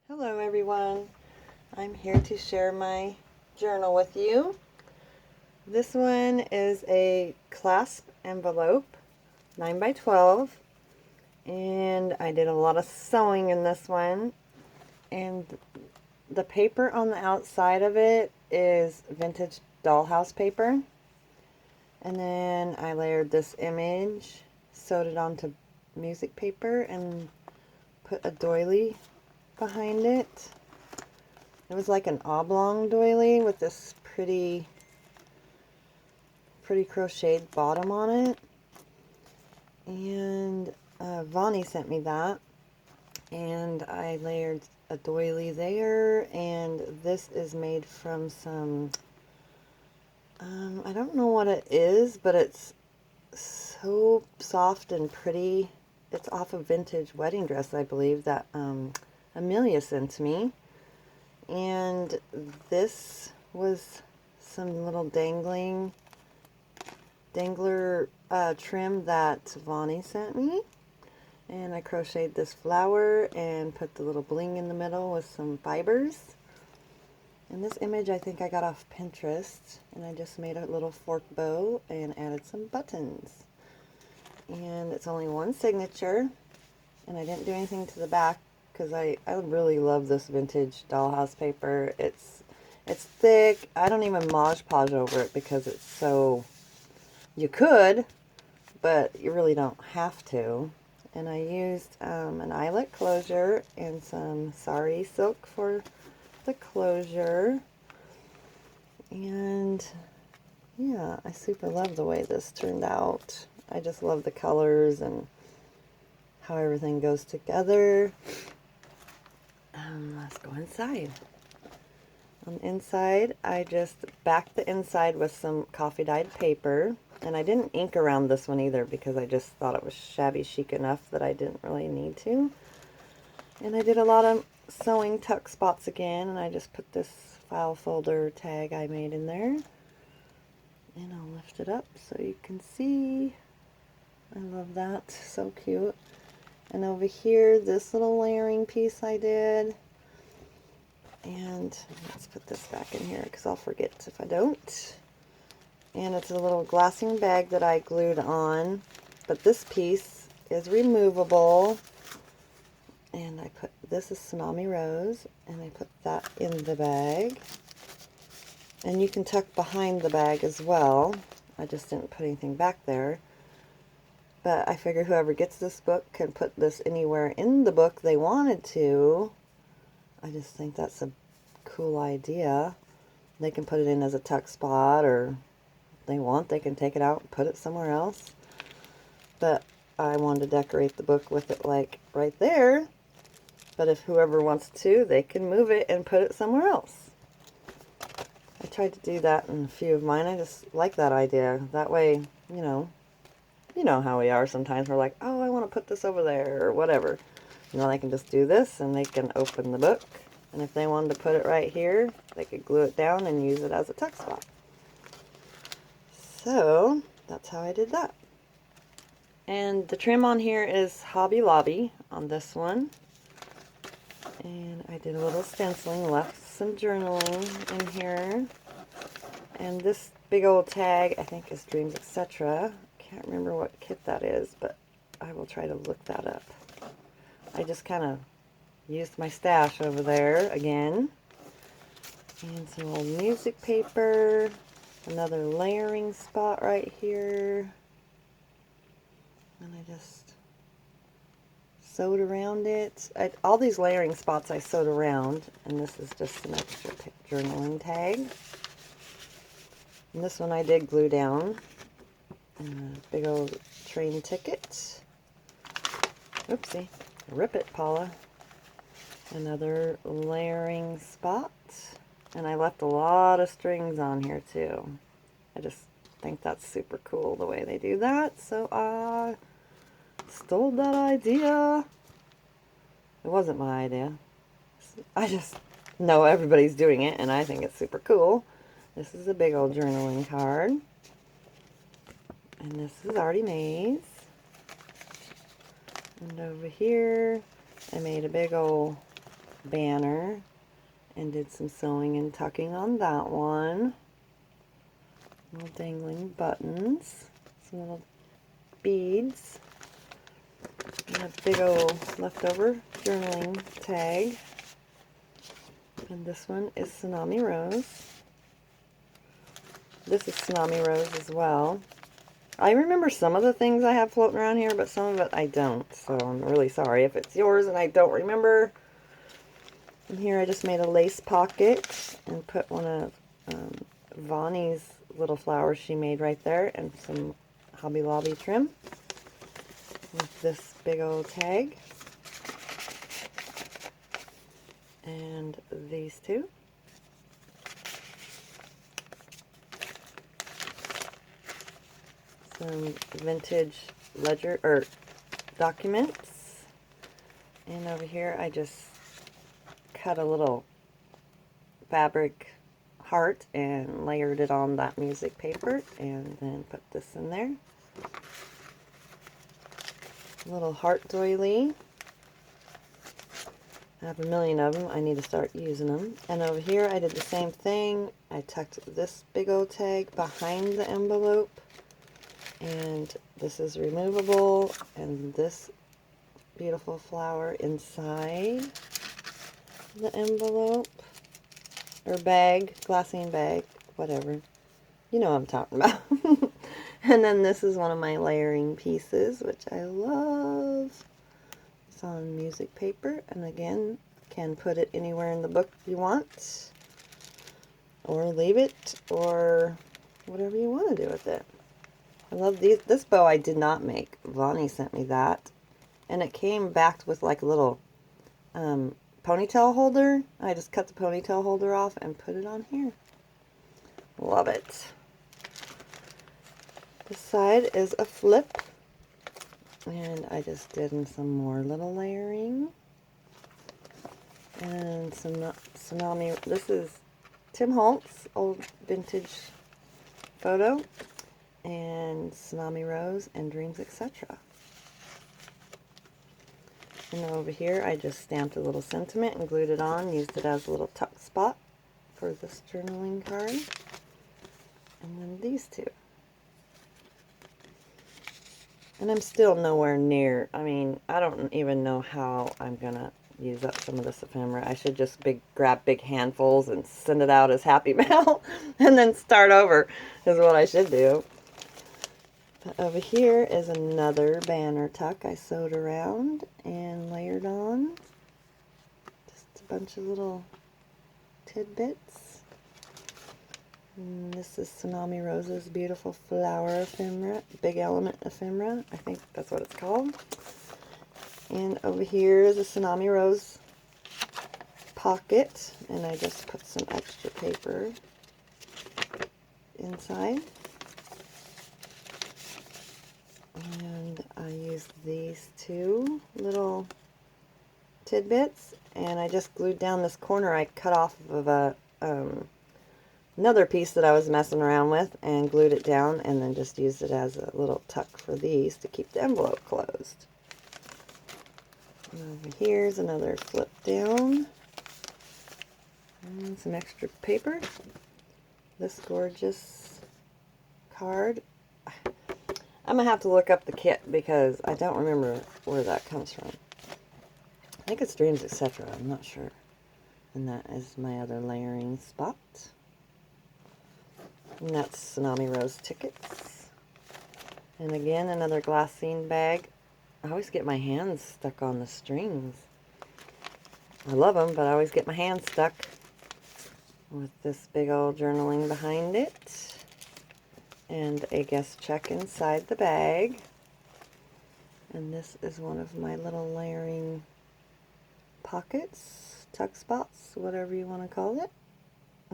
Hello everyone, I'm here to share my journal with you. This one is a clasp envelope, 9 by 12, and I did a lot of sewing in this one, and the paper on the outside of it is vintage dollhouse paper, and then I layered this image, sewed it onto music paper, and put a doily behind it. It was like an oblong doily with this pretty crocheted bottom on it. And Vonnie sent me that. And I layered a doily there. And this is made from some, I don't know what it is, but it's so soft and pretty. It's off a vintage wedding dress, I believe, that Amelia sent me. And this was some little dangler trim that Vonnie sent me. And I crocheted this flower and put the little bling in the middle with some fibers. And this image I think I got off Pinterest. And I just made a little fork bow and added some buttons. And it's only one signature. And I didn't do anything to the back because I really love this vintage dollhouse paper. It's thick. I don't even Mod Podge over it because it's so... You could, but you really don't have to. And I used an eyelet closure and some sari silk for the closure. And yeah, I super love the way this turned out. I just love the colors and how everything goes together. Let's go inside. On the inside, I just backed the inside with some coffee dyed paper. And I didn't ink around this one either because I just thought it was shabby chic enough that I didn't really need to. And I did a lot of sewing tuck spots again, and I just put this file folder tag I made in there. And I'll lift it up so you can see. I love that, so cute. And over here, this little layering piece I did. And let's put this back in here because I'll forget if I don't. And it's a little glassing bag that I glued on, but this piece is removable. And I put, this is Tsunami Rose, and I put that in the bag. And you can tuck behind the bag as well. I just didn't put anything back there. But I figure whoever gets this book can put this anywhere in the book they wanted to. I just think that's a cool idea. They can put it in as a tuck spot, or if they want, they can take it out and put it somewhere else. But I wanted to decorate the book with it like right there. But if whoever wants to, they can move it and put it somewhere else. I tried to do that in a few of mine. I just like that idea. That way, you know how we are sometimes. We're like, oh, I want to put this over there or whatever. You know, they can just do this and they can open the book. And if they wanted to put it right here, they could glue it down and use it as a tuck spot. So that's how I did that. And the trim on here is Hobby Lobby on this one. And I did a little stenciling, left some journaling in here. And this big old tag, I think, is Dreams Etc. Can't remember what kit that is, but I will try to look that up. I just kind of used my stash over there again. And some old music paper. Another layering spot right here. And I just sewed around it. All these layering spots I sewed around, and this is just an extra journaling tag. And this one I did glue down. And a big old train ticket. Oopsie. Rip it, Paula. Another layering spot. And I left a lot of strings on here too. I just think that's super cool the way they do that. So I stole that idea. It wasn't my idea. I just know everybody's doing it and I think it's super cool. This is a big old journaling card. And this is Artie Mays. And over here I made a big old banner and did some sewing and tucking on that one. Little dangling buttons, some little beads, and a big old leftover journaling tag. And this one is Tsunami Rose. This is Tsunami Rose as well. I remember some of the things I have floating around here, but some of it I don't. So I'm really sorry if it's yours and I don't remember. And here I just made a lace pocket and put one of Vonnie's little flowers she made right there and some Hobby Lobby trim with this big old tag. And these two. Some vintage ledger or documents. And over here I just cut a little fabric heart and layered it on that music paper and then put this in there. Little heart doily. I have a million of them. I need to start using them. And over here I did the same thing. I tucked this big old tag behind the envelope. And this is removable. And this beautiful flower inside the envelope. Or bag. Glassine bag. Whatever. You know what I'm talking about. And then this is one of my layering pieces, which I love. It's on music paper, and again, can put it anywhere in the book you want, or leave it, or whatever you want to do with it. I love these. This bow I did not make. Vonnie sent me that, and it came backed with like a little ponytail holder. I just cut the ponytail holder off and put it on here. Love it. This side is a flip. And I just did some more little layering. And some Tsunami. This is Tim Holtz, old vintage photo. And Tsunami Rose and Dreams, etc. And then over here I just stamped a little sentiment and glued it on. Used it as a little tuck spot for this journaling card. And then these two. And I'm still nowhere near, I mean, I don't even know how I'm going to use up some of this ephemera. I should just grab big handfuls and send it out as happy mail and then start over is what I should do. But over here is another banner tuck I sewed around and layered on. Just a bunch of little tidbits. And this is Tsunami Rose's beautiful flower ephemera, big element ephemera. I think that's what it's called. And over here is a Tsunami Rose pocket, and I just put some extra paper inside. And I used these two little tidbits, and I just glued down this corner I cut off of a another piece that I was messing around with and glued it down, and then just used it as a little tuck for these to keep the envelope closed. And over here's another flip down. And some extra paper. This gorgeous card. I'm going to have to look up the kit because I don't remember where that comes from. I think it's Dreams, etc. I'm not sure. And that is my other layering spot. And that's Tsunami Rose tickets. And again, another glassine bag. I always get my hands stuck on the strings. I love them, but I always get my hands stuck with this big old journaling behind it. And a guest check inside the bag. And this is one of my little layering pockets, tuck spots, whatever you want to call it.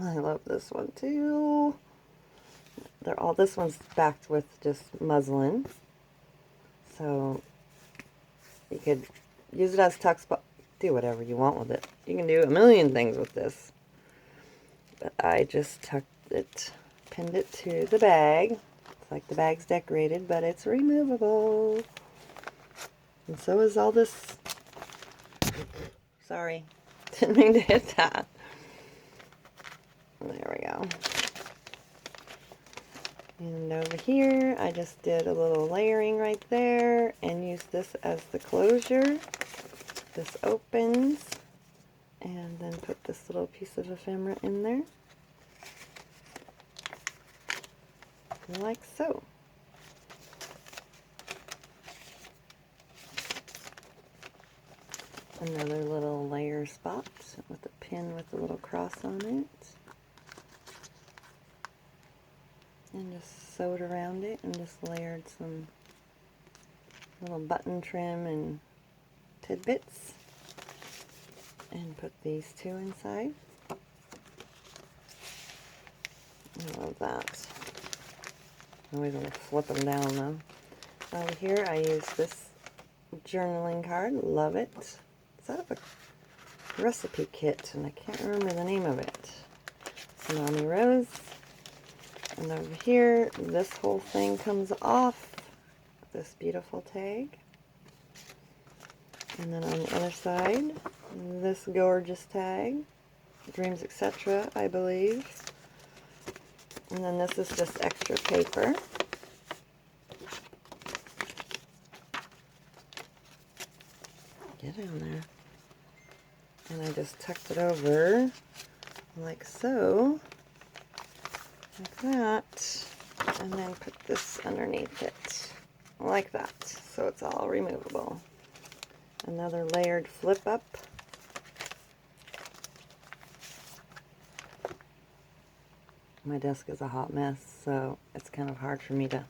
I love this one too. This one's backed with just muslin, so you could use it as tuck spot, do whatever you want with it. You can do a million things with this, but I just tucked it, pinned it to the bag. It's like the bag's decorated, but it's removable. And so is all this, sorry, Didn't mean to hit that. There we go. And over here, I just did a little layering right there and used this as the closure. This opens, and then put this little piece of ephemera in there, like so. Another little layer spot with a pin with a little cross on it. And just sewed around it and just layered some little button trim and tidbits. And put these two inside. I love that. I'm always going to flip them down though. Over here I use this journaling card. Love it. It's out of a recipe kit and I can't remember the name of it. Tsunami Rose. And over here, this whole thing comes off. This beautiful tag. And then on the other side, this gorgeous tag. Dreams, etc., I believe. And then this is just extra paper. Get in there. And I just tucked it over like so. Like that. And then put this underneath it. Like that. So it's all removable. Another layered flip up. My desk is a hot mess, so it's kind of hard for me to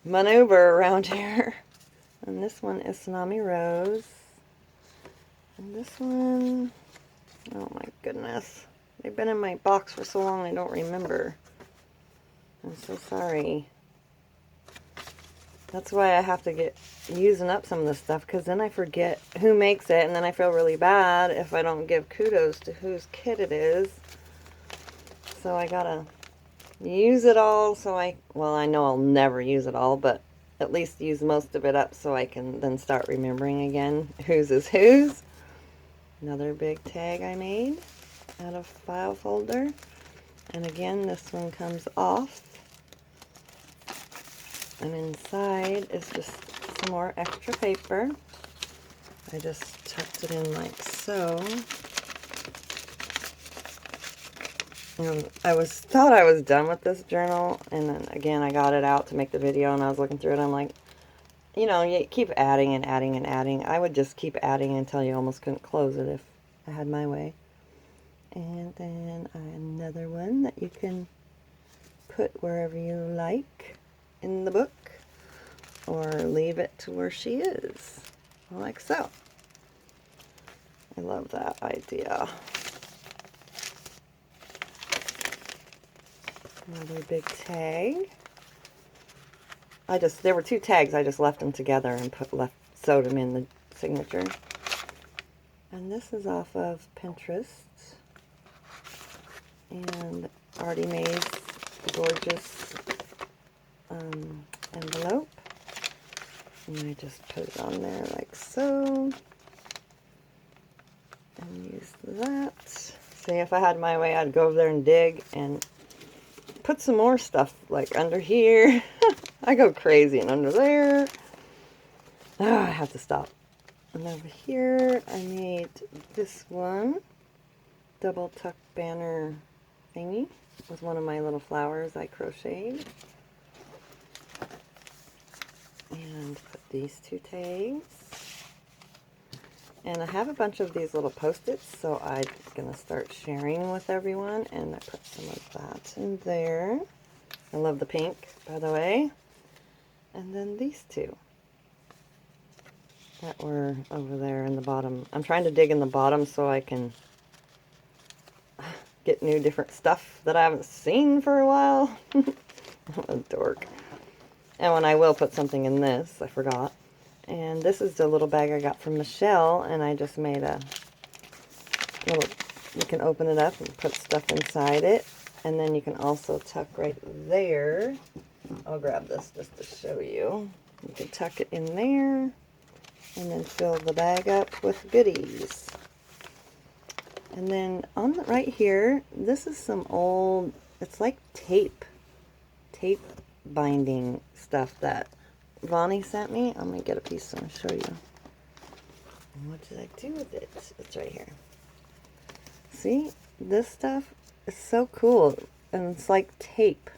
maneuver around here. And this one is Tsunami Rose. And this one, oh my goodness. They've been in my box for so long I don't remember. I'm so sorry. That's why I have to get using up some of this stuff, because then I forget who makes it, and then I feel really bad if I don't give kudos to whose kit it is. So I gotta use it all, so well, I know I'll never use it all, but at least use most of it up so I can then start remembering again whose is whose. Another big tag I made out of file folder. And again, this one comes off. And inside is just some more extra paper. I just tucked it in like so. And thought I was done with this journal, and then again I got it out to make the video, and I was looking through it. I'm like, you know, you keep adding and adding and adding. I would just keep adding until you almost couldn't close it if I had my way. And then another one that you can put wherever you like in the book, or leave it to where she is, like so. I love that idea. Another big tag. There were two tags, I just left them together and sewed them in the signature. And this is off of Pinterest. And Artie Mae's gorgeous envelope. And I just put it on there like so. And use that. See, if I had my way, I'd go over there and dig and put some more stuff like under here. I go crazy, and under there. Oh, I have to stop. And over here, I made this one double tuck banner thingy with one of my little flowers I crocheted. And put these two tags. And I have a bunch of these little post-its, so I'm going to start sharing with everyone. And I put some of that in there. I love the pink, by the way. And then these two that were over there in the bottom. I'm trying to dig in the bottom so I can get new different stuff that I haven't seen for a while. I'm a dork. And when I will put something in this, I forgot. And this is the little bag I got from Michelle, and I just made a little, you can open it up and put stuff inside it. And then you can also tuck right there. I'll grab this just to show you. You can tuck it in there and then fill the bag up with goodies. And then on the right here, this is some old, it's like tape binding stuff that Vonnie sent me. I'm going to get a piece and show you. And what did I do with it? It's right here. See, this stuff is so cool, and it's like tape.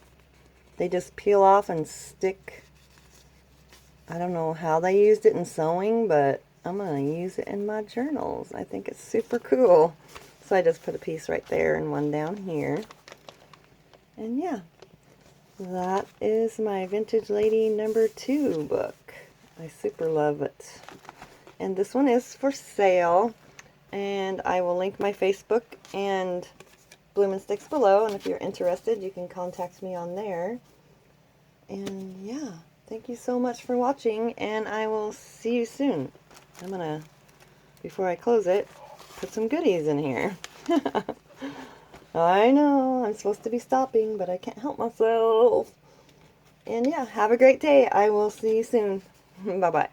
They just peel off and stick. I don't know how they used it in sewing, but I'm going to use it in my journals. I think it's super cool. So I just put a piece right there and one down here. And yeah, that is my Vintage Lady #2 book. I super love it. And this one is for sale. And I will link my Facebook and Bloomin' Sticks below. And if you're interested, you can contact me on there. And yeah, thank you so much for watching. And I will see you soon. I'm going to, before I close it, put some goodies in here. I know, I'm supposed to be stopping, but I can't help myself. And yeah, have a great day. I will see you soon. Bye-bye.